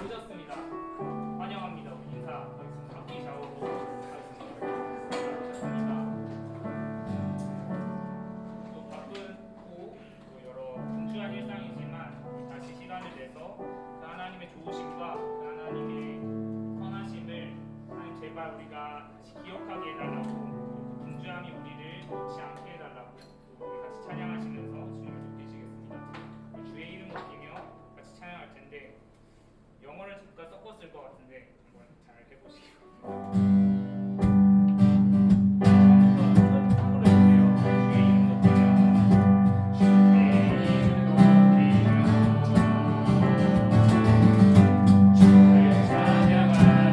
오셨습니다. 환영합니다. 우리 인사하겠습니다. 학기 좌우로 하겠습니다. 오셨습니다. 또 바쁘고 또 여러 분주한 일상이지만 다시 시간을 내서 그 하나님의 좋으심과 그 하나님의 선하심을 하나님 제발 우리가 다시 기억하게 해달라고, 또 분주함이 우리를 놓지 않게 해달라고, 또 우리 같이 찬양하시면서 주님을 높이시겠습니다. 주의 이름 높이며 같이 찬양할 텐데 영어를 잠깐 섞었을 것 같은데 한번 잘 해보시기 바랍니다. 주를 기뻐하리라.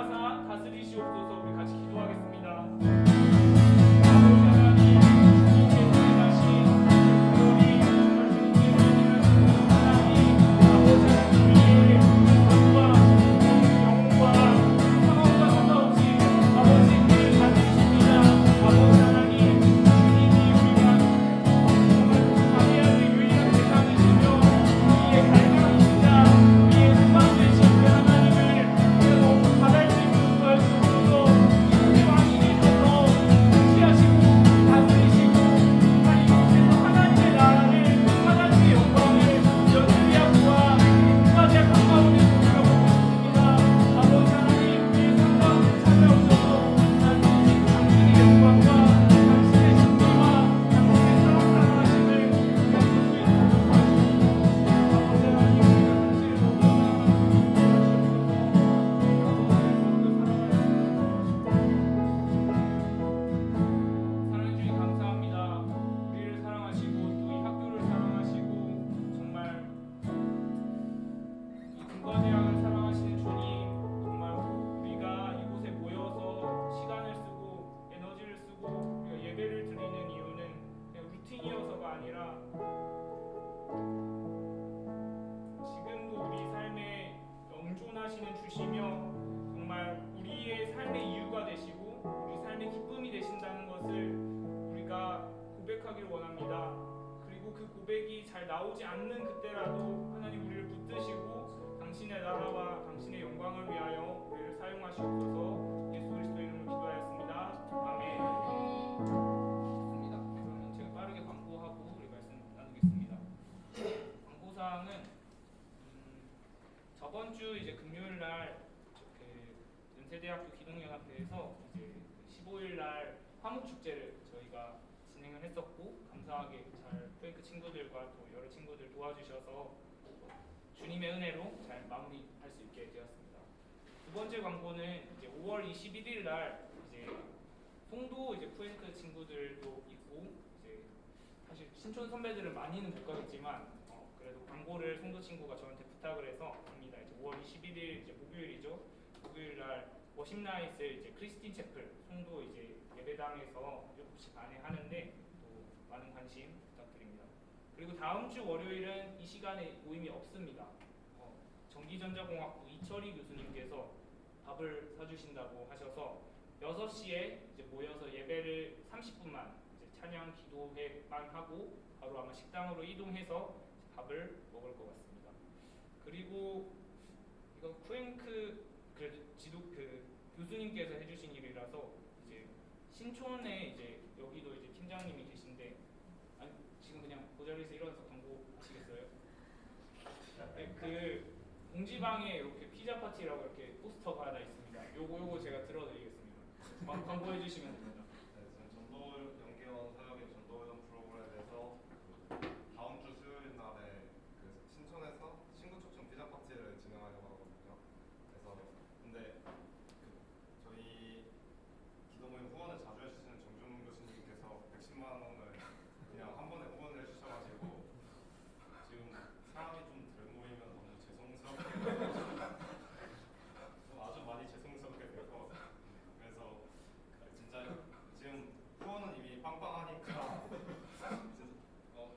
임하사 다스리시옵소서. 우리 같이 기도하겠습니다. 아버지 하나님, 주님께서 다시 우리 주님께서 하나님, 아버지 하나님 우리의 삶과 영과 상황과 상관없이 아버지 우리를 다스리십니다. 아버지 하나님, 주님이 우리가 정말 자비하는 유일한 대상이시며 우리의 갈망이시자 우리의 소망 되신 그 하나님을 우리가 받을 수 있는 구할 수 없어서 우리 왕이 되셔서 지하시고 다스리시고 한 이곳에서 하나님의 나라를 하나님의 영광을 연주리하고와 끝까지 가까운 우리가 보고 싶습니다. 아버지 하나님 우리의 삶 가운데 찾아오셔서 단지 당신의 영광과 당신의 신비와 당신의 사랑하심을 우리가 볼 수 있도록 도와주시옵소서. 아버지 하나님 우리가 당신을 너무나 사랑해 주님 감사합니다. 우리를 사랑하시고 또 이 학교를 사랑하시고 정말 이 금과대학을 사랑하시는 주님, 정말 우리가 이곳에 모여서 시간을 쓰고 에너지를 쓰고 우리가 예배를 드리는 이유는 그냥 루틴이어서가 아니라 지금도 우리 삶에 영존하시는 주시며 정말 우리의 삶의 이유가 되시고 우리 삶의 기쁨이 되신다는 것을 우리가 고백하기를 원합니다. 그리고 그 고백이 잘 나오지 않는 그때라도 하나님 우리를 붙드시고 당신의 나라와 당신의 영광을 위하여 우리를 사용하시옵소서. 예수 그리스도의 이름으로 기도하였습니다. 아멘. 좋습니다. 그러면 제가 빠르게 광고하고 우리 말씀 나누겠습니다. 광고사항은 저번 주 이제 금요일 날 그 연세대학교 기동연합회에서 이제 15일 날 화목 축제를 저희가 진행을 했었고 감사하게 잘 포잉크 친구들과 또 여러 친구들 도와주셔서 주님의 은혜로 잘 마무리할 수 있게 되었습니다. 두 번째 광고는 이제 5월 21일 날 이제 송도 이제 포잉크 친구들도 있고 이제 사실 신촌 선배들은 많이는 못 가겠지만 그래도 광고를 송도 친구가 저한테 부탁을 해서 합니다. 이제 5월 21일 이제 목요일이죠. 목요일 날 워십나잇을 이제 크리스틴 채플 송도 이제 예배당에서 7시 반에 하는데 또 많은 관심 부탁드립니다. 그리고 다음 주 월요일은 이 시간에 모임이 없습니다. 전기전자공학부 이철희 교수님께서 밥을 사주신다고 하셔서 6시에 이제 모여서 예배를 30분만 이제 찬양 기도회만 하고 바로 아마 식당으로 이동해서 밥을 먹을 것 같습니다. 그리고 이건 쿠엔크 그 교수님께서 해주신 일이라서 이제 신촌에 이제 여기도 이제 팀장님이 계신데 아니 지금 그냥 그 자리에서 일어나서 광고 하시겠어요? 네, 그 공지방에 이렇게 피자 파티라고 이렇게 포스터가 하나 있습니다. 요거 제가 들어드리겠습니다. 광고해 주시면 됩니다. 네, 저는 전도연 연계원 사역의 전도연 프로그램에서 다음 주 수요일 날에 그 신촌에서 친구 초청 피자 파티를 진행하려고 하거든요. 그래서 근데 저희 기도모임 후원을 자주 해주시는 정준문 교수님께서 110만 원을 그냥 한 번에 후원을 해주셔가지고 지금 사람이 좀 덜 모이면 너무 죄송스럽게 아주 많이 죄송스럽게 되고 그래서 진짜 지금 후원은 이미 빵빵하니까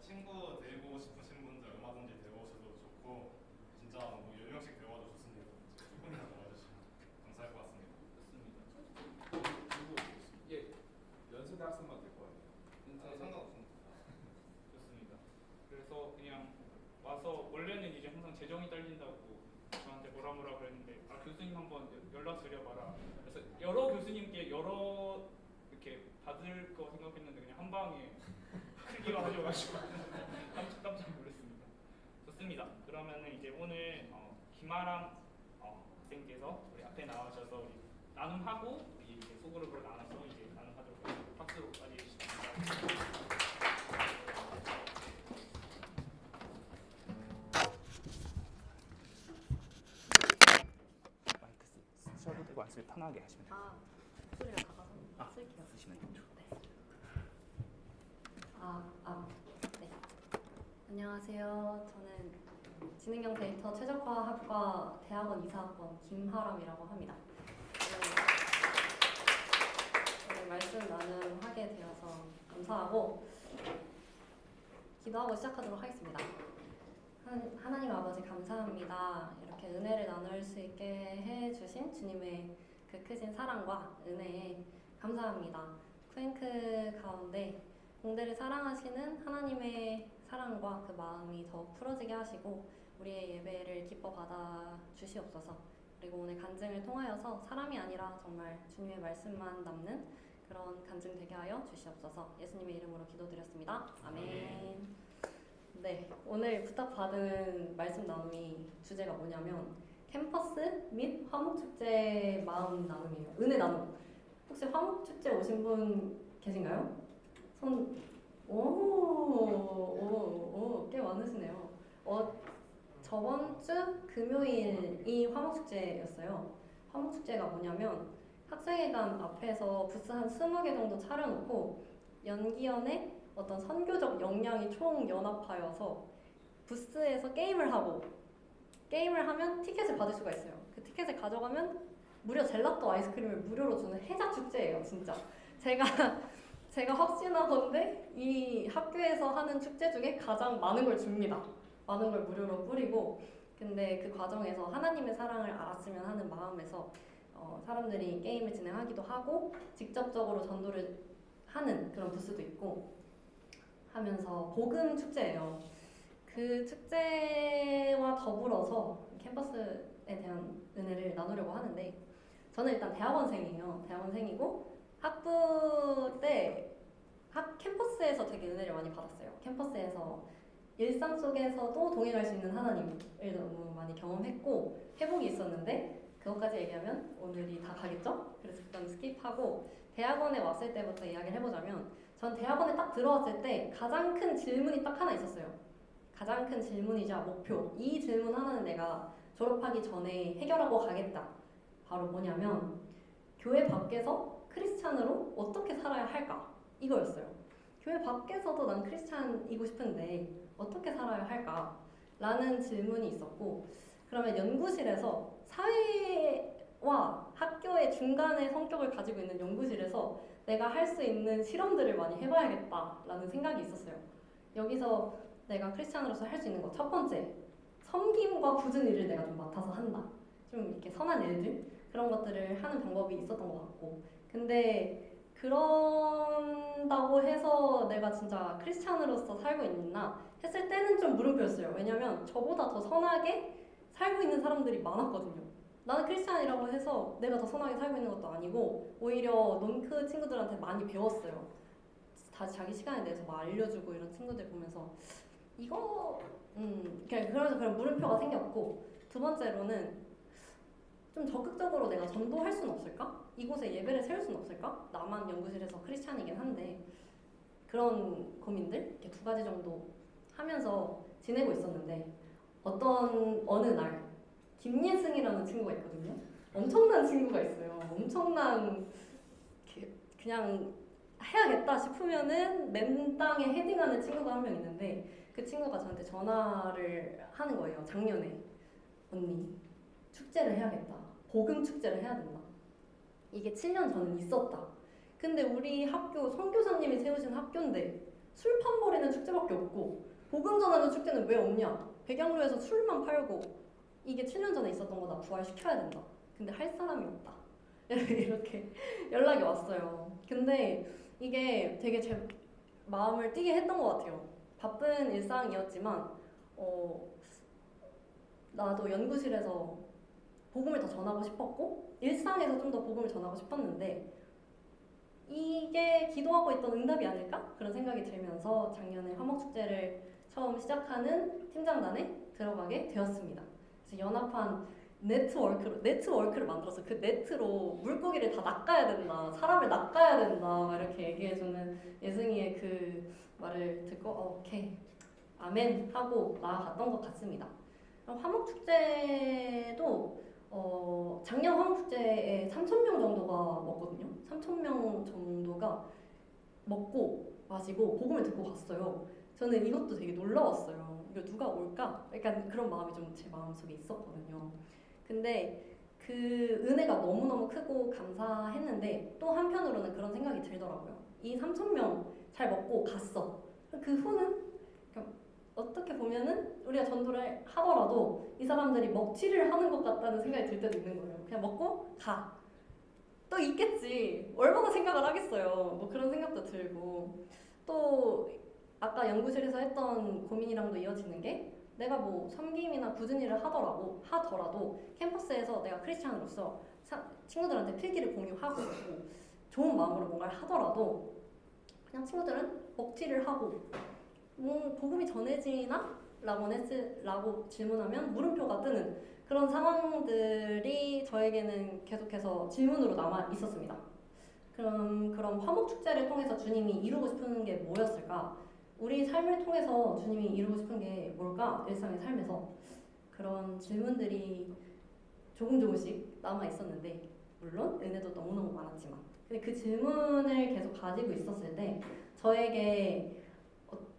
친구 데리고 싶으신 분들 얼마든지 데려오셔도 좋고 진짜 뭐 10명씩 데려와도 좋습니다. 조금이라도 와주시면 감사할 것 같습니다. 좋습니다. 그리고 예 연세대 학생만 될 거 아니에요? 상관없습니다. 좋습니다. 그래서 그냥 와서 원래는 이제 항상 재정이 딸린다고 저한테 뭐라 그랬는데 아 교수님 한번 연락 드려봐라. 그래서 여러 교수님께 여러 이렇게 받을 거 생각했는데 그냥 한 방에 크기로 하셔가지고 깜짝 놀랐습니다. 좋습니다. 그러면은 이제 오늘 김아람 학생께서 우리 앞에 나와셔서 우리 나눔하고 우리 이제 소그룹으로 나눠서 이제 나눔하도록 하겠습니다. 박수로 맞이해주시기 바랍니다. 쓰셔도 되고 안 쓰면 편하게 하시면 돼요. 목소리가 작아서 쓸게요. 쓰시면 됩니다. 네. 안녕하세요. 저는 지능형 데이터 최적화학과 대학원 이사학번 김하람이라고 합니다. 기도하고 시작하도록 하겠습니다. 하나님 아버지 감사합니다. 이렇게 은혜를 나눌 수 있게 해주신 주님의 그 크신 사랑과 은혜에 감사합니다. 쿠앤크 가운데 공대를 사랑하시는 하나님의 사랑과 그 마음이 더 풀어지게 하시고 우리의 예배를 기뻐 받아 주시옵소서. 그리고 오늘 간증을 통하여서 사람이 아니라 정말 주님의 말씀만 남는 그런 간증 되게 하여 주시옵소서. 예수님의 이름으로 기도드렸습니다. 아멘. 네, 오늘 부탁받은 말씀 나눔이 주제가 뭐냐면 캠퍼스 및 화목축제 마음 나눔이에요. 은혜 나눔. 혹시 화목축제 오신 분 계신가요? 손, 꽤 많으시네요. 저번 주 금요일이 화목축제였어요. 화목축제가 뭐냐면 학생회관 앞에서 부스 한 20개 정도 차려놓고 연기연의 어떤 선교적 역량이 총연합하여서 부스에서 게임을 하면 티켓을 받을 수가 있어요. 그 티켓을 가져가면 무려 젤라또 아이스크림을 무료로 주는 해자 축제예요, 진짜. 제가 확신하건데 이 학교에서 하는 축제 중에 가장 많은 걸 줍니다. 많은 걸 무료로 뿌리고, 근데 그 과정에서 하나님의 사랑을 알았으면 하는 마음에서 사람들이 게임을 진행하기도 하고 직접적으로 전도를 하는 그런 부스도 있고 하면서 복음 축제예요. 그 축제와 더불어서 캠퍼스에 대한 은혜를 나누려고 하는데, 저는 일단 대학원생이에요. 대학원생이고 학부 때 캠퍼스에서 되게 은혜를 많이 받았어요. 캠퍼스에서 일상 속에서도 동행할 수 있는 하나님을 너무 많이 경험했고 회복이 있었는데, 그것까지 얘기하면 오늘이 다 가겠죠? 그래서 일단 스킵하고 대학원에 왔을 때부터 이야기를 해보자면, 전 대학원에 딱 들어왔을 때 가장 큰 질문이 딱 하나 있었어요. 가장 큰 질문이자 목표. 이 질문 하나는 내가 졸업하기 전에 해결하고 가겠다. 바로 뭐냐면 교회 밖에서 크리스찬으로 어떻게 살아야 할까? 이거였어요. 교회 밖에서도 난 크리스찬이고 싶은데 어떻게 살아야 할까? 라는 질문이 있었고, 그러면 연구실에서 사회와 학교의 중간의 성격을 가지고 있는 연구실에서 내가 할 수 있는 실험들을 많이 해봐야겠다라는 생각이 있었어요. 여기서 내가 크리스찬으로서 할 수 있는 거 첫 번째, 섬김과 굳은 일을 내가 좀 맡아서 한다. 좀 이렇게 선한 일들, 그런 것들을 하는 방법이 있었던 것 같고, 근데 그런다고 해서 내가 진짜 크리스찬으로서 살고 있나 했을 때는 좀 물음표였어요. 왜냐면 저보다 더 선하게 살고 있는 사람들이 많았거든요. 나는 크리스찬이라고 해서 내가 더 선하게 살고 있는 것도 아니고 오히려 논크 친구들한테 많이 배웠어요. 다 자기 시간에 대해서 막 알려주고 이런 친구들 보면서 이거 그러면서 그런 물음표가 생겼고, 두 번째로는 좀 적극적으로 내가 전도할 수는 없을까? 이곳에 예배를 세울 수는 없을까? 나만 연구실에서 크리스찬이긴 한데, 그런 고민들 이렇게 두 가지 정도 하면서 지내고 있었는데, 어느 날 김예승이라는 친구가 있거든요. 엄청난 친구가 있어요. 엄청난, 그냥 해야겠다 싶으면은 맨땅에 헤딩하는 친구가 한 명 있는데, 그 친구가 저한테 전화를 하는 거예요. 작년에. 언니, 축제를 해야겠다. 복음 축제를 해야 된다. 이게 7년 전은 있었다. 근데 우리 학교 선교사님이 세우신 학교인데 술 판버리는 축제밖에 없고 복음 전하는 축제는 왜 없냐? 백양로에서 술만 팔고 이게 7년 전에 있었던 거다. 부활시켜야 된다. 근데 할 사람이 없다. 이렇게 연락이 왔어요. 근데 이게 되게 제 마음을 뛰게 했던 것 같아요. 바쁜 일상이었지만 나도 연구실에서 복음을 더 전하고 싶었고 일상에서 좀 더 복음을 전하고 싶었는데 이게 기도하고 있던 응답이 아닐까? 그런 생각이 들면서 작년에 화목축제를 처음 시작하는 팀장단에 들어가게 되었습니다. 그래서 연합한 네트워크를 만들어서 그 네트로 물고기를 다 낚아야 된다, 사람을 낚아야 된다 막 이렇게 얘기해주는 예승이의 그 말을 듣고 오케이 아멘 하고 나아갔던 것 같습니다. 화목축제도 작년 화목축제에 3,000명 정도가 먹거든요. 3,000명 정도가 먹고 마시고 복음을 듣고 갔어요. 저는 이것도 되게 놀라웠어요. 이거 누가 올까? 약간 그런 마음이 좀 제 마음속에 있었거든요. 근데 그 은혜가 너무너무 크고 감사했는데 또 한편으로는 그런 생각이 들더라고요. 이 3,000명 잘 먹고 갔어. 그 후는 어떻게 보면은 우리가 전도를 하더라도 이 사람들이 먹튀를 하는 것 같다는 생각이 들 때도 있는 거예요. 그냥 먹고 가. 또 있겠지. 얼마나 생각을 하겠어요. 뭐 그런 생각도 들고. 또 아까 연구실에서 했던 고민이랑도 이어지는 게 내가 뭐 섬김이나 굳은 일을 하더라도 캠퍼스에서 내가 크리스찬으로서 친구들한테 필기를 공유하고 좋은 마음으로 뭔가를 하더라도 그냥 친구들은 먹튀를 하고 뭐 복음이 전해지나? 라고 질문하면 물음표가 뜨는 그런 상황들이 저에게는 계속해서 질문으로 남아 있었습니다. 그럼 화목 축제를 통해서 주님이 이루고 싶은 게 뭐였을까? 우리 삶을 통해서 주님이 이루고 싶은 게 뭘까? 일상의 삶에서 그런 질문들이 조금씩 남아 있었는데 물론 은혜도 너무너무 많았지만 근데 그 질문을 계속 가지고 있었을 때 저에게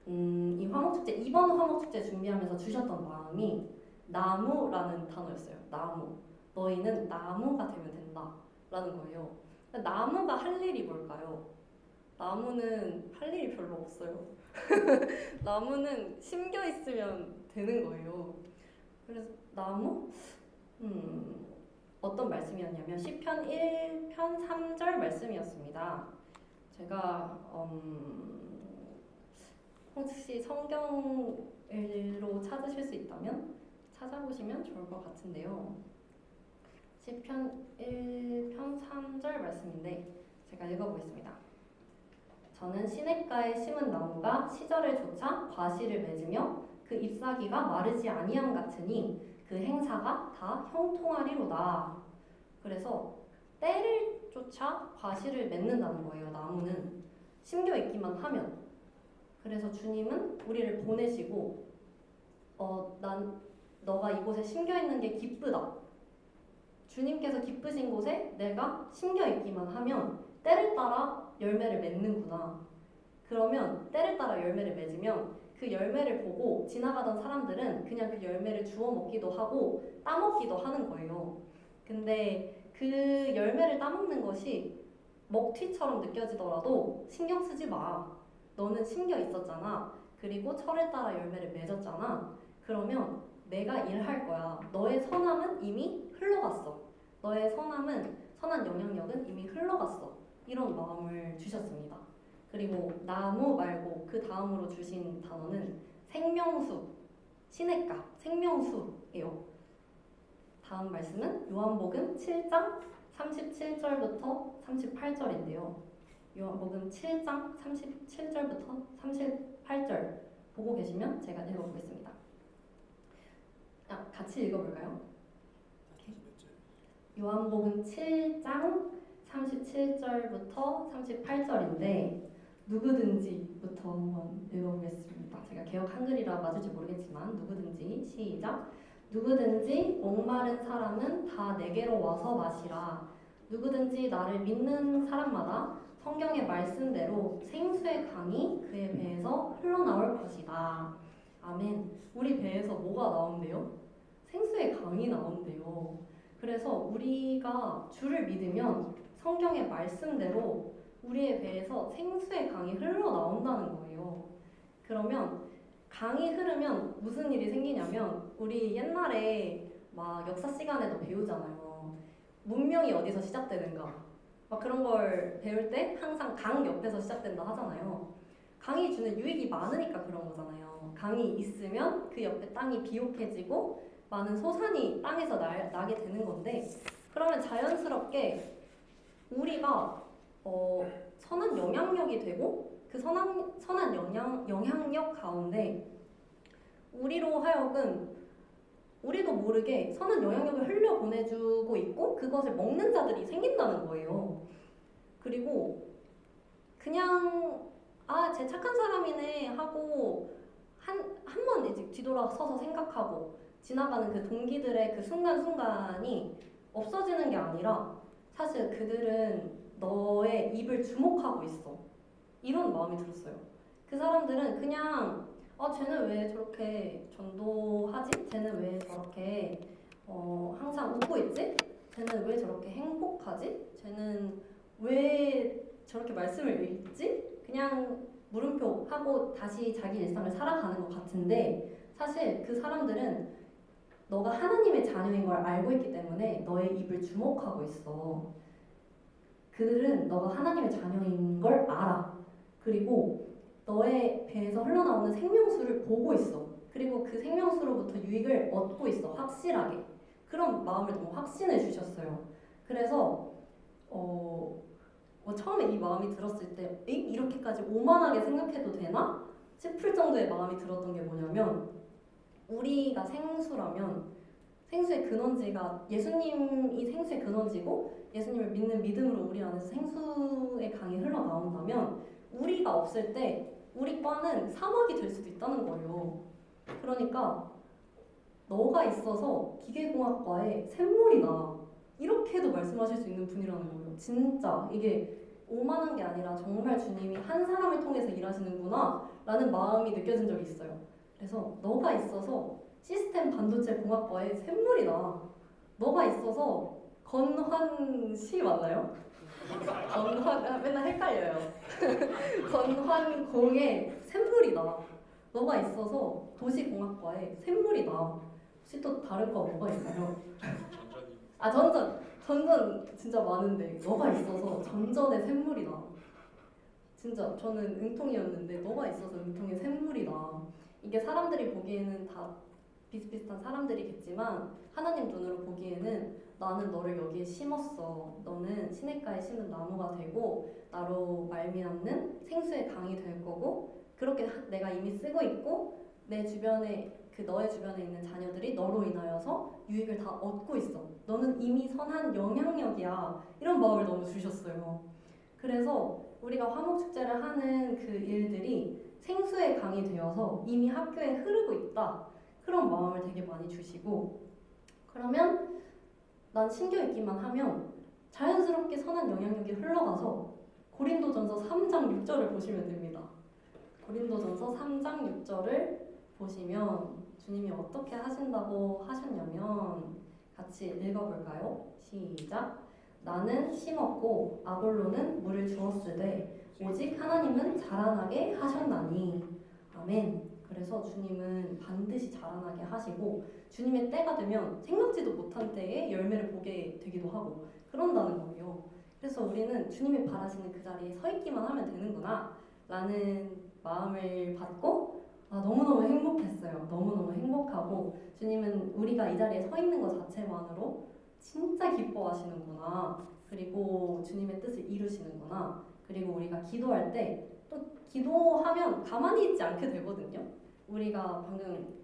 이 화목축제 이번 화목축제 준비하면서 주셨던 마음이 나무라는 단어였어요. 나무. 너희는 나무가 되면 된다라는 거예요. 나무가 할 일이 뭘까요? 나무는 할 일이 별로 없어요. 나무는 심겨 있으면 되는 거예요. 그래서 나무? 어떤 말씀이었냐면 시편 1편 3절 말씀이었습니다. 제가 혹시 성경으로 찾으실 수 있다면 찾아보시면 좋을 것 같은데요. 시편 1편 3절 말씀인데 제가 읽어보겠습니다. 저는 시냇가에 심은 나무가 시절을 좇아 과실을 맺으며 그 잎사귀가 마르지 아니함 같으니 그 행사가 다 형통하리로다. 그래서 때를 쫓아 과실을 맺는다는 거예요. 나무는 심겨 있기만 하면. 그래서 주님은 우리를 보내시고 너가 이곳에 심겨 있는 게 기쁘다. 주님께서 기쁘신 곳에 내가 심겨 있기만 하면 때를 따라 열매를 맺는구나. 그러면 때를 따라 열매를 맺으면 그 열매를 보고 지나가던 사람들은 그냥 그 열매를 주워 먹기도 하고 따먹기도 하는 거예요. 근데 그 열매를 따먹는 것이 먹튀처럼 느껴지더라도 신경 쓰지 마. 너는 심겨 있었잖아. 그리고 철을 따라 열매를 맺었잖아. 그러면 내가 일할 거야. 너의 선함은 이미 흘러갔어. 너의 선한 영향력은 이미 흘러갔어. 이런 마음을 주셨습니다. 그리고 나무 말고 그 다음으로 주신 단어는 생명수, 시냇가, 생명수예요. 다음 말씀은 요한복음 7장 37절부터 38절인데요. 요한복음 7장 37절부터 38절 보고 계시면 제가 읽어보겠습니다. 같이 읽어볼까요? 요한복음 7장 37절부터 38절인데 누구든지부터 한번 읽어보겠습니다. 제가 개역 한글이라 맞을지 모르겠지만 누구든지 시작. 누구든지 목마른 사람은 다 내게로 와서 마시라. 누구든지 나를 믿는 사람마다 성경의 말씀대로 생수의 강이 그의 배에서 흘러나올 것이다. 아멘. 우리 배에서 뭐가 나온대요? 생수의 강이 나온대요. 그래서 우리가 주를 믿으면 성경의 말씀대로 우리의 배에서 생수의 강이 흘러나온다는 거예요. 그러면 강이 흐르면 무슨 일이 생기냐면 우리 옛날에 막 역사 시간에도 배우잖아요. 문명이 어디서 시작되는가 막 그런 걸 배울 때 항상 강 옆에서 시작된다 하잖아요. 강이 주는 유익이 많으니까 그런 거잖아요. 강이 있으면 그 옆에 땅이 비옥해지고 많은 소산이 땅에서 나게 되는 건데 그러면 자연스럽게 우리가 선한 영향력이 되고 그 선한 영향력 가운데 우리로 하여금 우리도 모르게 선한 영향력을 흘려보내주고 있고 그것을 먹는 자들이 생긴다는 거예요. 그리고 그냥 쟤 착한 사람이네 하고 한 번 이제 뒤돌아서서 생각하고 지나가는 그 동기들의 그 순간순간이 없어지는 게 아니라 사실 그들은 너의 입을 주목하고 있어. 이런 마음이 들었어요. 그 사람들은 그냥 쟤는 왜 저렇게 전도하지? 쟤는 왜 저렇게 항상 웃고 있지? 쟤는 왜 저렇게 행복하지? 쟤는 왜 저렇게 말씀을 읽지? 그냥 물음표 하고 다시 자기 일상을 살아가는 것 같은데 사실 그 사람들은 너가 하나님의 자녀인 걸 알고 있기 때문에 너의 입을 주목하고 있어. 그들은 너가 하나님의 자녀인 걸 알아. 그리고 너의 배에서 흘러나오는 생명수를 보고 있어. 그리고 그 생명수로부터 유익을 얻고 있어. 확실하게. 그런 마음을 너무 확신해 주셨어요. 그래서 처음에 이 마음이 들었을 때 이렇게까지 오만하게 생각해도 되나? 싶을 정도의 마음이 들었던 게 뭐냐면 우리가 생수라면 생수의 근원지가 예수님이 생수의 근원지고 예수님을 믿는 믿음으로 우리 안에서 생수의 강이 흘러나온다면 우리가 없을 때 우리 과는 사막이 될 수도 있다는 거예요. 그러니까 너가 있어서 기계공학과에 샘물이 나. 이렇게도 말씀하실 수 있는 분이라는 거예요. 진짜 이게 오만한 게 아니라 정말 주님이 한 사람을 통해서 일하시는구나 라는 마음이 느껴진 적이 있어요. 그래서 너가 있어서 시스템 반도체 공학과에 샘물이 나. 너가 있어서 건환시 맞나요? 맨날 헷갈려요. 건환공에 샘물이 나. 너가 있어서 도시공학과에 샘물이 나. 혹시 또 다른 거 뭐가 있나요? 아 전전 진짜 많은데 너가 있어서 전전에 샘물이 나. 진짜 저는 응통이었는데 너가 있어서 응통에 샘물이 나. 이게 사람들이 보기에는 다 비슷비슷한 사람들이겠지만 하나님 눈으로 보기에는 나는 너를 여기에 심었어. 너는 시냇가에 심은 나무가 되고 나로 말미암는 생수의 강이 될 거고 그렇게 내가 이미 쓰고 있고 내 주변에 너의 주변에 있는 자녀들이 너로 인하여서 유익을 다 얻고 있어. 너는 이미 선한 영향력이야. 이런 마음을 너무 주셨어요. 그래서 우리가 화목축제를 하는 그 일들이 생수의 강이 되어서 이미 학교에 흐르고 있다. 그런 마음을 되게 많이 주시고 그러면 난 신겨 있기만 하면 자연스럽게 선한 영향력이 흘러가서 고린도전서 3장 6절을 보시면 됩니다. 고린도전서 3장 6절을 보시면 주님이 어떻게 하신다고 하셨냐면 같이 읽어볼까요? 시작. 나는 심었고 아볼로는 물을 주었으되 오직 하나님은 자라나게 하셨나니. 아멘. 그래서 주님은 반드시 자라나게 하시고 주님의 때가 되면 생각지도 못한 때에 열매를 보게 되기도 하고 그런다는 거예요. 그래서 우리는 주님이 바라시는 그 자리에 서 있기만 하면 되는구나 라는 마음을 받고 너무너무 행복했어요. 너무너무 행복하고 주님은 우리가 이 자리에 서 있는 것 자체만으로 진짜 기뻐하시는구나. 그리고 주님의 뜻을 이루시는구나. 그리고 우리가 기도할 때 또 기도하면 가만히 있지 않게 되거든요. 우리가 방금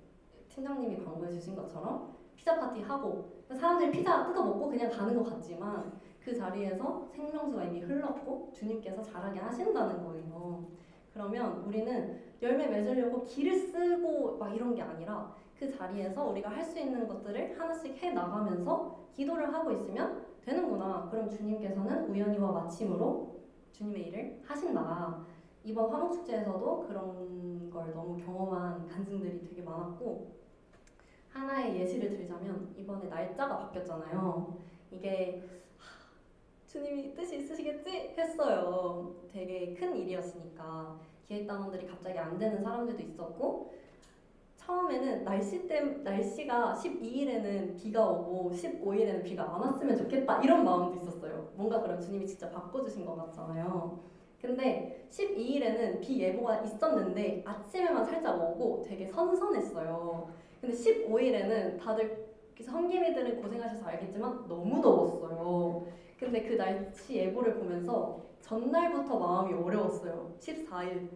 팀장님이 광고해 주신 것처럼 피자 파티 하고 사람들이 피자 뜯어 먹고 그냥 가는 것 같지만 그 자리에서 생명수가 이미 흘렀고 주님께서 자라게 하신다는 거예요. 그러면 우리는 열매 맺으려고 기를 쓰고 막 이런 게 아니라 그 자리에서 우리가 할 수 있는 것들을 하나씩 해 나가면서 기도를 하고 있으면 되는구나. 그럼 주님께서는 우연히와 마침으로 주님의 일을 하신다. 이번 화목축제에서도 그런 걸 너무 경험한 간증들이 되게 많았고 하나의 예시를 들자면 이번에 날짜가 바뀌었잖아요. 이게 주님이 뜻이 있으시겠지? 했어요. 되게 큰 일이었으니까 기획단원들이 갑자기 안 되는 사람들도 있었고 처음에는 날씨가 12일에는 비가 오고 15일에는 비가 안 왔으면 좋겠다 이런 마음도 있었어요. 뭔가 그럼 주님이 진짜 바꿔주신 것 같잖아요. 근데 12일에는 비 예보가 있었는데 아침에만 살짝 오고 되게 선선했어요. 근데 15일에는 다들 성기미들은 고생하셔서 알겠지만 너무 더웠어요. 근데 그 날씨 예보를 보면서 전날부터 마음이 어려웠어요. 14일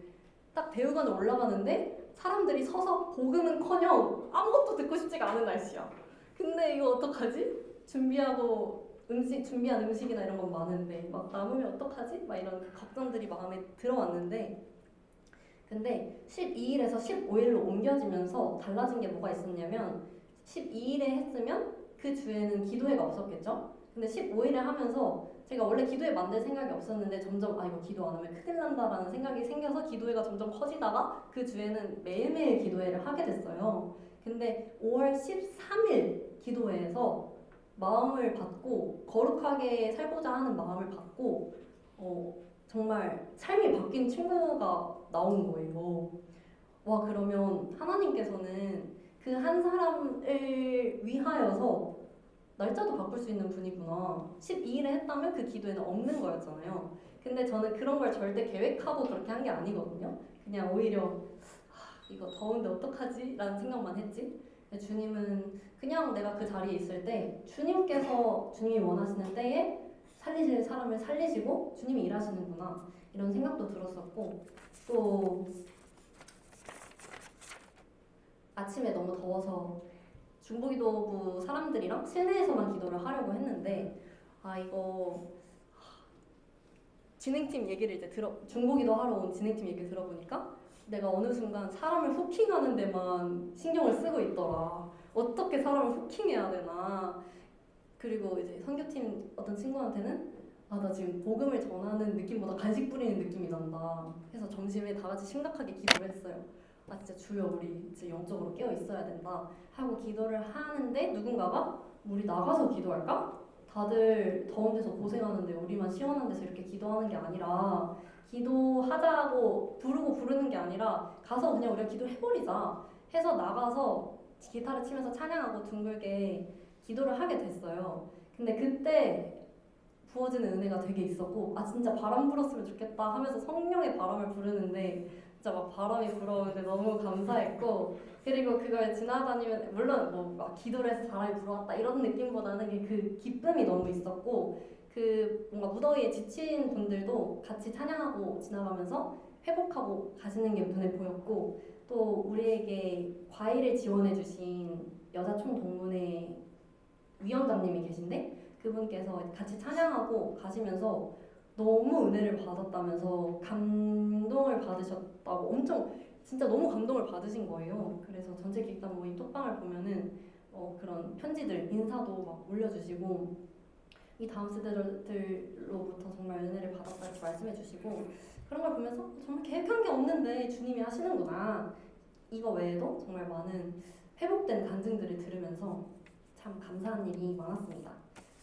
딱 대우관에 올라가는데 사람들이 서서 복음은커녕 아무것도 듣고 싶지가 않은 날씨야. 근데 이거 어떡하지? 준비한 음식이나 이런 건 많은데 막 남으면 어떡하지? 막 이런 걱정들이 마음에 들어왔는데 근데 12일에서 15일로 옮겨지면서 달라진 게 뭐가 있었냐면 12일에 했으면 그 주에는 기도회가 없었겠죠? 근데 15일에 하면서 제가 원래 기도회 만들 생각이 없었는데 점점 이거 기도 안 하면 큰일 난다라는 생각이 생겨서 기도회가 점점 커지다가 그 주에는 매일매일 기도회를 하게 됐어요. 근데 5월 13일 기도회에서 마음을 받고 거룩하게 살고자 하는 마음을 받고 정말 삶이 바뀐 친구가 나온 거예요. 와, 그러면 하나님께서는 그 한 사람을 위하여서 날짜도 바꿀 수 있는 분이구나. 12일에 했다면 그 기도에는 없는 거였잖아요. 근데 저는 그런 걸 절대 계획하고 그렇게 한 게 아니거든요. 그냥 오히려 이거 더운데 어떡하지? 라는 생각만 했지. 근데 주님은 그냥 내가 그 자리에 있을 때 주님께서 주님이 원하시는 때에 살리실 사람을 살리시고 주님이 일하시는구나 이런 생각도 들었었고, 또 아침에 너무 더워서 중보기도부 사람들이랑 실내에서만 기도를 하려고 했는데 이거 진행팀 얘기를 이제 중보기도 하러 온 진행팀 얘기를 들어보니까 내가 어느 순간 사람을 후킹하는 데만 신경을 쓰고 있더라. 어떻게 사람을 후킹해야 되나. 그리고 이제 선교팀 어떤 친구한테는 나 지금 복음을 전하는 느낌보다 간식 뿌리는 느낌이 난다. 그래서 점심에 다 같이 심각하게 기도를 했어요. 진짜 주여, 우리 진짜 영적으로 깨어 있어야 된다 하고 기도를 하는데 누군가가 우리 나가서 기도할까? 다들 더운 데서 고생하는데 우리만 시원한 데서 이렇게 기도하는 게 아니라, 기도하자고 부르는 게 아니라 가서 그냥 우리가 기도해버리자 해서 나가서 기타를 치면서 찬양하고 둥글게 기도를 하게 됐어요. 근데 그때 부어지는 은혜가 되게 있었고, 진짜 바람 불었으면 좋겠다 하면서 성령의 바람을 부르는데 진짜 막 바람이 불어오는데 너무 감사했고, 그리고 그걸 지나다니면 물론 막 기도를 해서 바람이 불어왔다 이런 느낌보다는 그 기쁨이 너무 있었고, 그 뭔가 무더위에 지친 분들도 같이 찬양하고 지나가면서 회복하고 가시는 게 눈에 보였고, 또 우리에게 과일을 지원해 주신 여자 총동문회 위원장님이 계신데 그분께서 같이 찬양하고 가시면서 너무 은혜를 받았다면서 감동을 받으셨다고 엄청 진짜 너무 감동을 받으신 거예요. 그래서 전체 기획단 모임 톡방을 보면은 그런 편지들 인사도 막 올려주시고 이 다음 세대들로부터 정말 은혜를 받았다 이렇게 말씀해 주시고, 그런 걸 보면서 정말 계획한 게 없는데 주님이 하시는구나. 이거 외에도 정말 많은 회복된 간증들을 들으면서 참 감사한 일이 많았습니다.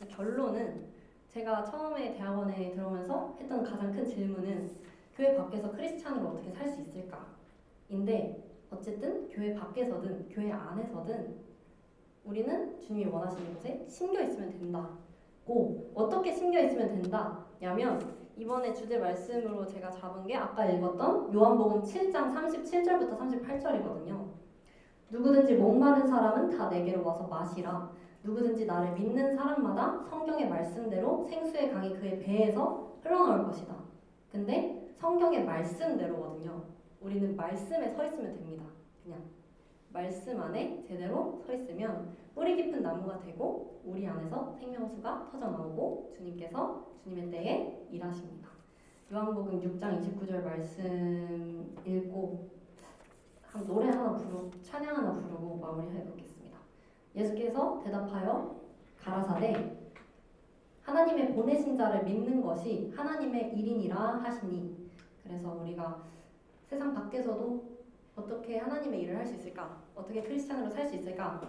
결론은 제가 처음에 대학원에 들어오면서 했던 가장 큰 질문은 교회 밖에서 크리스찬으로 어떻게 살 수 있을까인데, 어쨌든 교회 밖에서든 교회 안에서든 우리는 주님이 원하시는 곳에 심겨 있으면 된다고. 어떻게 심겨 있으면 된다냐면 이번에 주제 말씀으로 제가 잡은 게 아까 읽었던 요한복음 7장 37절부터 38절이거든요. 누구든지 목마른 사람은 다 내게로 와서 마시라. 누구든지 나를 믿는 사람마다 성경의 말씀대로 생수의 강이 그의 배에서 흘러나올 것이다. 근데 성경의 말씀대로거든요. 우리는 말씀에 서 있으면 됩니다. 그냥 말씀 안에 제대로 서 있으면 뿌리 깊은 나무가 되고 우리 안에서 생명수가 터져나오고 주님께서 주님의 때에 일하십니다. 요한복음 6장 29절 말씀 읽고 노래 하나 부르고 찬양 하나 부르고 마무리해 보겠습니다. 예수께서 대답하여 가라사대 하나님의 보내신 자를 믿는 것이 하나님의 일이니라 하시니. 그래서 우리가 세상 밖에서도 어떻게 하나님의 일을 할 수 있을까? 어떻게 크리스찬으로 살 수 있을까?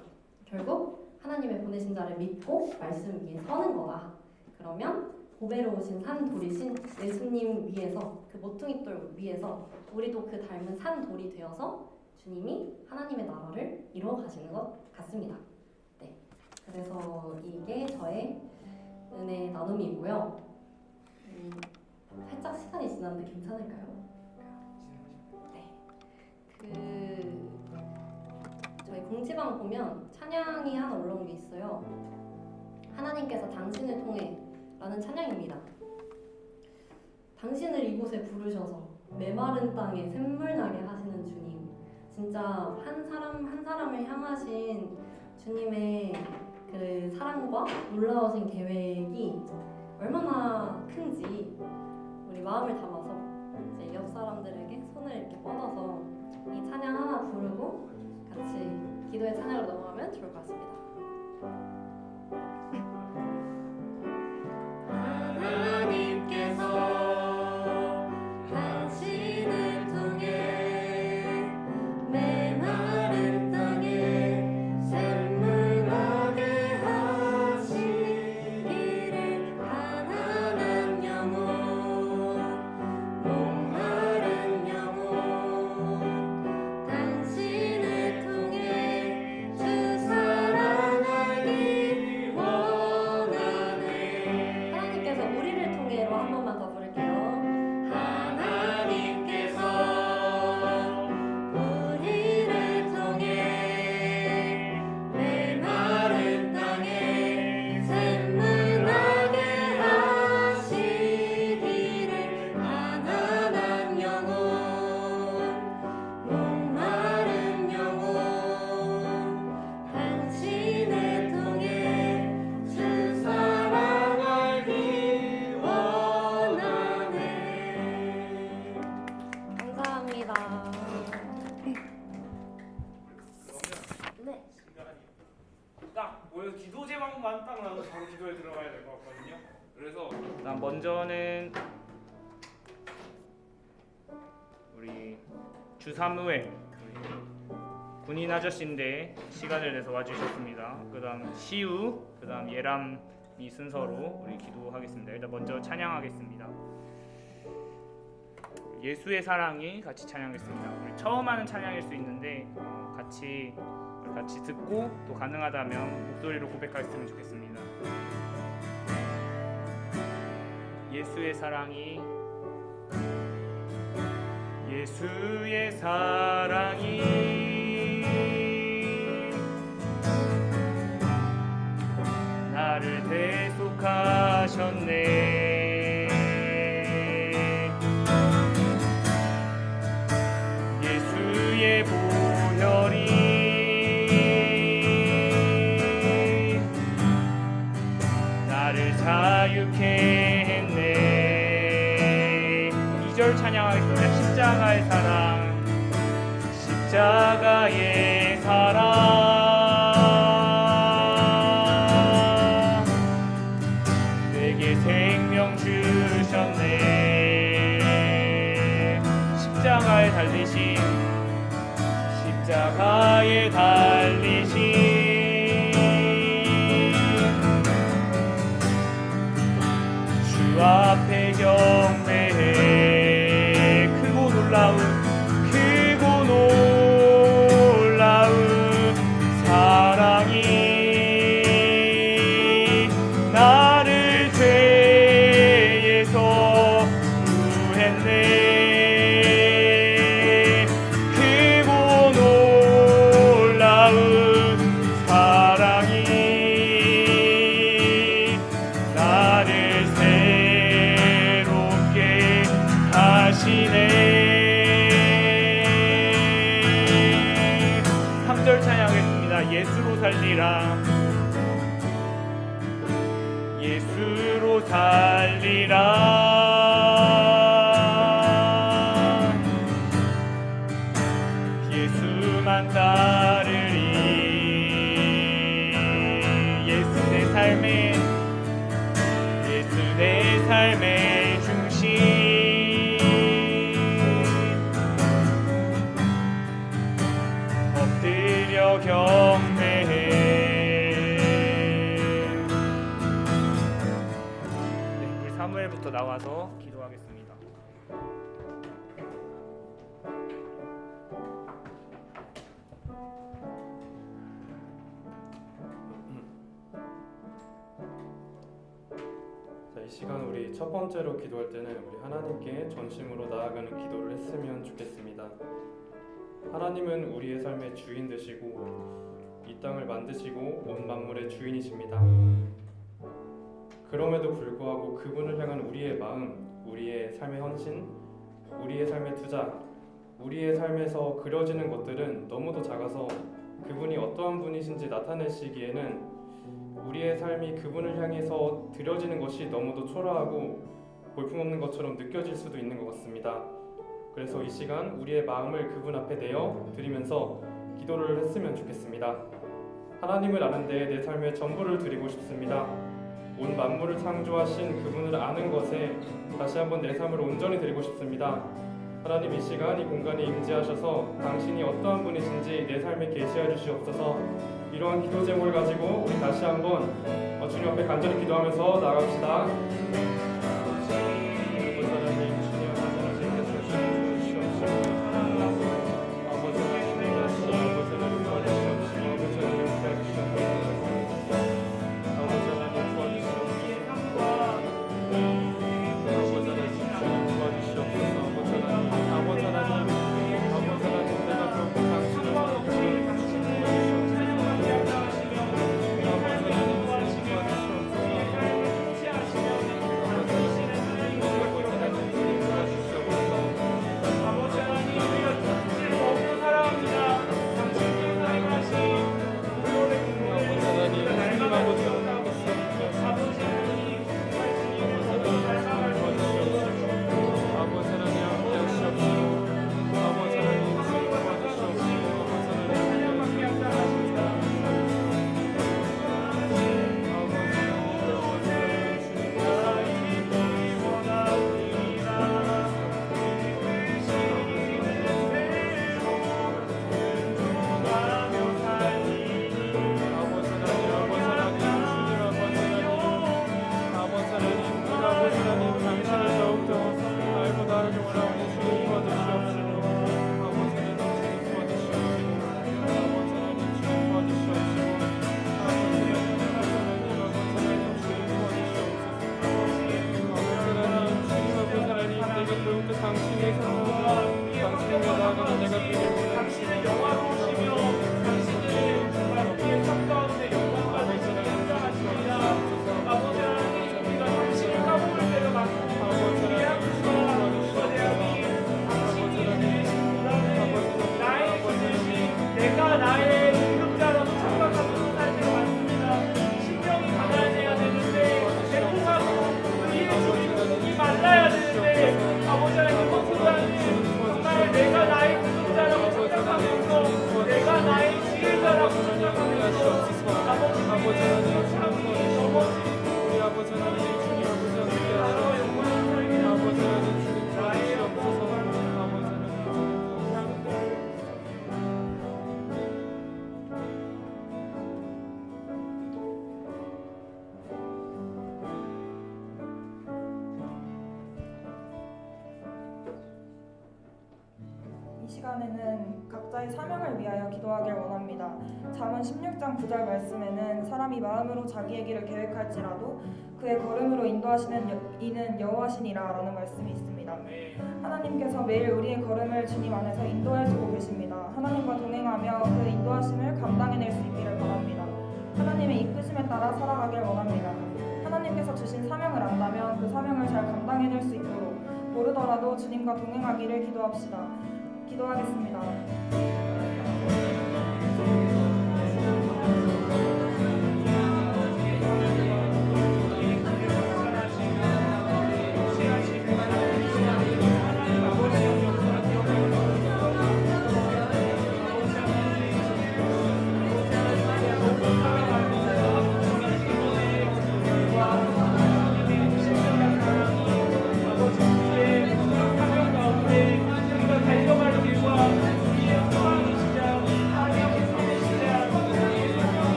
결국 하나님의 보내신 자를 믿고 말씀 위에 서는 거다. 그러면 보배로우신 산 돌이신 예수님 위에서, 그 모퉁이 돌 위에서 우리도 그 닮은 산 돌이 되어서 주님이 하나님의 나라를 이루어 가시는 것 같습니다. 네, 그래서 이게 저의 은혜 나눔이고요. 살짝 시간이 지났는데 괜찮을까요? 네, 저희 공지방 보면 찬양이 하나 올라온 게 있어요. 하나님께서 당신을 통해 라는 찬양입니다. 당신을 이곳에 부르셔서 메마른 땅에 샘물나게 하시는 주님, 진짜 한 사람 한 사람을 향하신 주님의 그 사랑과 놀라우신 계획이 얼마나 큰지 우리 마음을 담아서 이제 옆 사람들에게 손을 이렇게 뻗어서 이 찬양 하나 부르고 같이 기도의 찬양으로 넘어가면 좋을 것 같습니다. 먼저는 우리 주사무엘 군인 아저씨인데 시간을 내서 와주셨습니다. 그다음 시우, 그다음 예람이 순서로 우리 기도하겠습니다. 일단 먼저 찬양하겠습니다. 예수의 사랑이 같이 찬양하겠습니다. 우리 처음 하는 찬양일 수 있는데 같이 듣고 또 가능하다면 목소리로 고백하셨으면 좋겠습니다. 예수의 사랑이 나를 대속하셨네. 예수의 보혈이 나를 자유케 했네. 2절 찬양하겠습니다. 십자가의 사랑, 십자가의 사랑, 내게 생명 주셨네. 십자가에 달리신, 십자가에 달리신 주 앞에 경배해. 크고 놀라운 사랑이 나를 죄에서 구했네. 크고 놀라운 사랑이 나를 새롭게 하시네. 3절 찬양하겠습니다. 예수로 살리라, 예수로 살리라, 예수만 따르리. 예수 내 삶의 중심, 엎드려 경배해. 네, 우리 사무엘부터 나와서 기도하겠습니다. 자, 이 시간 우리 첫 번째로 기도할 때는 우리 하나님께 전심으로 나아가는 기도를 했으면 좋겠습니다. 하나님은 우리의 삶의 주인 되시고 이 땅을 만드시고 온 만물의 주인이십니다. 그럼에도 불구하고 그분을 향한 우리의 마음, 우리의 삶의 헌신, 우리의 삶의 투자, 우리의 삶에서 그려지는 것들은 너무도 작아서 그분이 어떠한 분이신지 나타내시기에는 우리의 삶이 그분을 향해서 드려지는 것이 너무도 초라하고 볼품없는 것처럼 느껴질 수도 있는 것 같습니다. 그래서 이 시간 우리의 마음을 그분 앞에 내어 드리면서 기도를 했으면 좋겠습니다. 하나님을 아는데 내 삶의 전부를 드리고 싶습니다. 온 만물을 창조하신 그분을 아는 것에 다시 한번 내 삶을 온전히 드리고 싶습니다. 하나님, 이 시간 이 공간에 임재하셔서 당신이 어떠한 분이신지 내 삶에 계시해 주시옵소서. 이러한 기도 제목을 가지고 우리 다시 한번 주님 앞에 간절히 기도하면서 나아갑시다. 시간에는 각자의 사명을 위하여 기도하길 원합니다. 잠언 16장 9절 말씀에는 사람이 마음으로 자기의 길을 계획할지라도 그의 걸음으로 인도하시는 이는 여호와시니라 라는 말씀이 있습니다. 하나님께서 매일 우리의 걸음을 주님 안에서 인도해주고 계십니다. 하나님과 동행하며 그 인도하심을 감당해낼 수 있기를 바랍니다. 하나님의 이끄심에 따라 살아가길 원합니다. 하나님께서 주신 사명을 안다면 그 사명을 잘 감당해낼 수 있도록 모르더라도 주님과 동행하기를 기도합시다. 기도하겠습니다.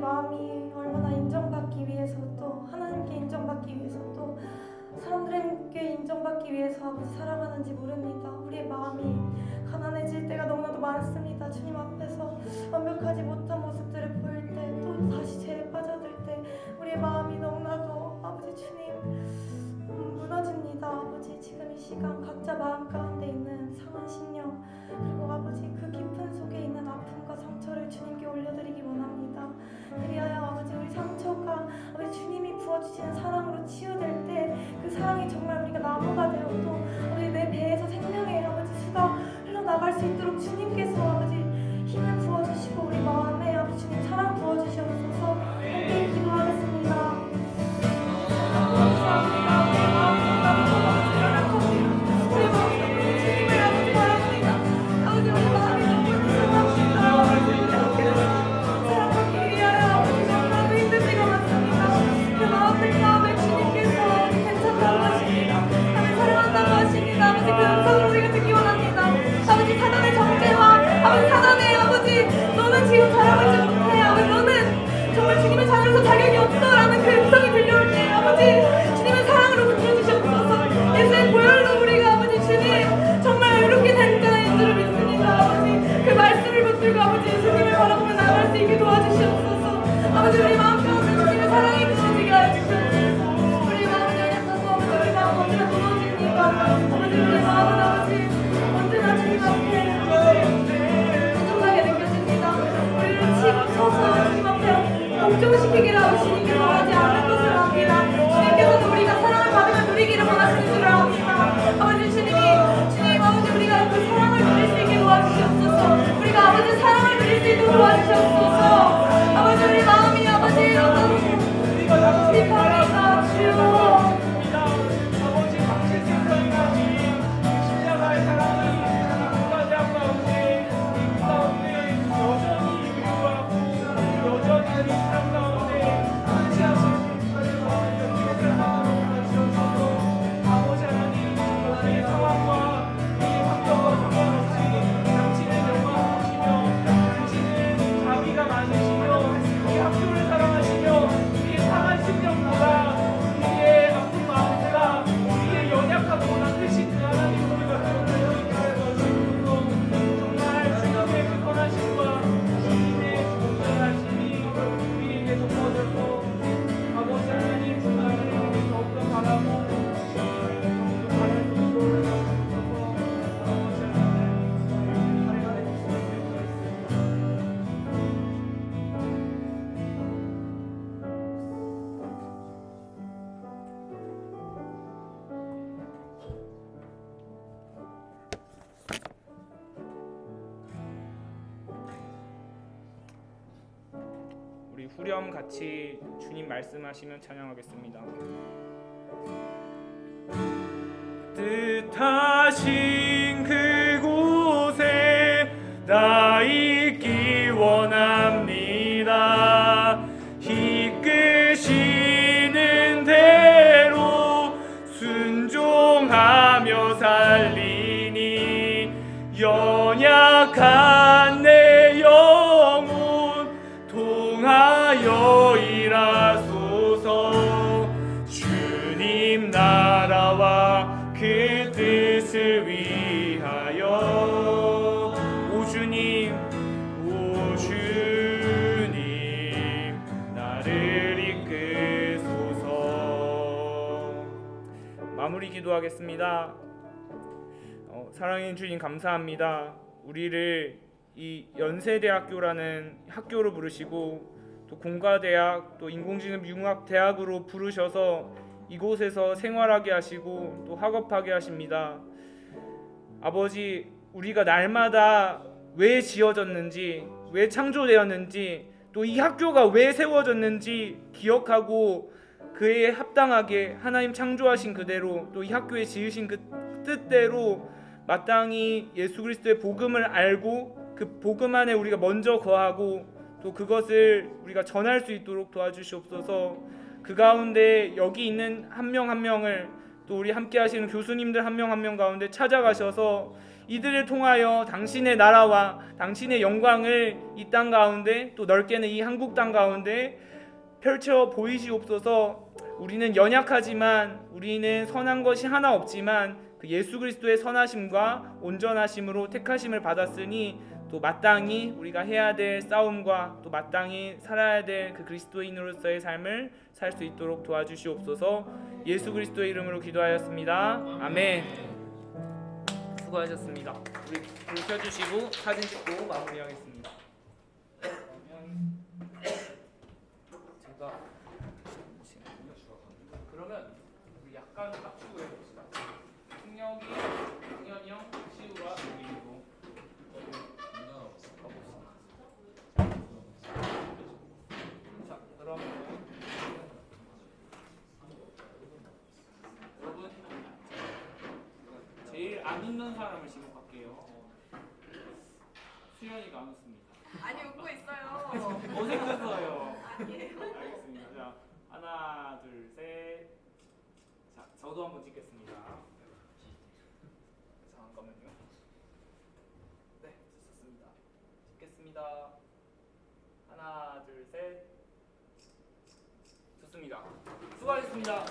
마음이 얼마나 인정받기 위해서 또 하나님께 인정받기 위해서 또 사람들에게 인정받기 위해서 아버지 살아가는지 모릅니다. 우리의 마음이 가난해질 때가 너무나도 많습니다. 주님 앞에서 완벽하지 못한 모습들을 보일 때 또 다시 죄에 빠져들 때 우리의 마음이 너무나도 아버지 주님 무너집니다. 아버지 지금 이 시간 각자 마음 가운데 있는 상한 심령 그리고 아버지 그 깊은 속에 있는 아픔과 상처를 주님께 올려드리기 원합니다. 그리하여 아버지 우리 상처가 아버지 주님이 부어주시는 사랑으로 치유될 때 그 사랑이 정말 우리가 나무가 되어도 아버지 내 배에서 생명의 아버지 수가 흘러나갈 수 있도록 주님께서 아버지 힘을 부어주시고 우리 마음에 아버지 주님 사랑 부어주시옵소서. 함께 기도하겠습니다. 지금 자랑하지 못해. 아버지 너는 정말 주님의 자녀로서 자격이 없어라는 그 음성이 들려올 때 아버지 주님의 사랑으로 붙여주시옵소서. 예수의 보혈로 우리가 아버지 주님 정말 의롭게 된 자인 줄을 믿습니다. 아버지 그 말씀을 붙들고 아버지 주님을 바라보며 나아갈 수 있게 도와주시옵소서. 아버지 우리 마음 가운데 주님의 사랑이 부어지게 하여 주시옵소서. 우리 마음은 연약하고 아버지 우리 마음은 언제나 무너집니다. 아버지 우리 마음은 아버지 언제나 주님 앞에 치고쳐서 주님 앞에 복종시키기를 주님께서 원하지 않는 것을 압니다. 주님께서도 우리가 사랑을 받으며 누리기를 원하시는 줄을 압니다. 아버지 주님 아버지 우리가 그 사랑을 누릴 수 있게 도와주시옵소서. 우리가 아버지 사랑을 누릴 수 있도록 도와주시옵소서. 아버지 우리 마음이 아버지 우리 후렴 같이 주님 말씀하시면 찬양하겠습니다. 뜻하신 그곳에 나 있기 원합니다. 이끄시는 대로 순종하며 살리니 연약한 내 영혼 통하여 일하소서. 주님 나라와 그 뜻을 위하여 오 주님 나를 이끄소서. 마무리 기도하겠습니다. 사랑하는 주님 감사합니다. 우리를 이 연세대학교라는 학교로 부르시고 또 공과대학 또 인공지능융합대학으로 부르셔서 이곳에서 생활하게 하시고 또 학업하게 하십니다. 아버지, 우리가 날마다 왜 지어졌는지, 왜 창조되었는지, 또 이 학교가 왜 세워졌는지 기억하고 그에 합당하게 하나님 창조하신 그대로 또 이 학교에 지으신 그 뜻대로 마땅히 예수 그리스도의 복음을 알고 그 복음 안에 우리가 먼저 거하고 또 그것을 우리가 전할 수 있도록 도와주시옵소서. 그 가운데 여기 있는 한 명 한 명을 또 우리 함께 하시는 교수님들 한 명 한 명 가운데 찾아가셔서 이들을 통하여 당신의 나라와 당신의 영광을 이 땅 가운데 또 넓게는 이 한국 땅 가운데 펼쳐 보이시옵소서. 우리는 연약하지만 우리는 선한 것이 하나 없지만 그 예수 그리스도의 선하심과 온전하심으로 택하심을 받았으니 또 마땅히 우리가 해야 될 싸움과 또 마땅히 살아야 될 그 그리스도인으로서의 삶을 살 수 있도록 도와주시옵소서. 예수 그리스도의 이름으로 기도하였습니다. 아멘. 수고하셨습니다. 우리 불 켜주시고 사진 찍고 마무리하겠습니다. 그러면 우리 약간 합치고 해봅시다. 승혁이, 승현이 형, 시우가 우리고 자, 그러면 여러분 제일 안 웃는 사람을 지목할게요. 수현이가 안 웃습니다. 아니 웃고 있어요. 어색했어요. 아니에요. 알겠습니다. 자, 하나, 둘, 셋. 자, 저도 한번 찍겠습니다. 잠깐만요. 네, 좋습니다. 찍겠습니다. 하나, 둘, 셋. 좋습니다. 수고하셨습니다.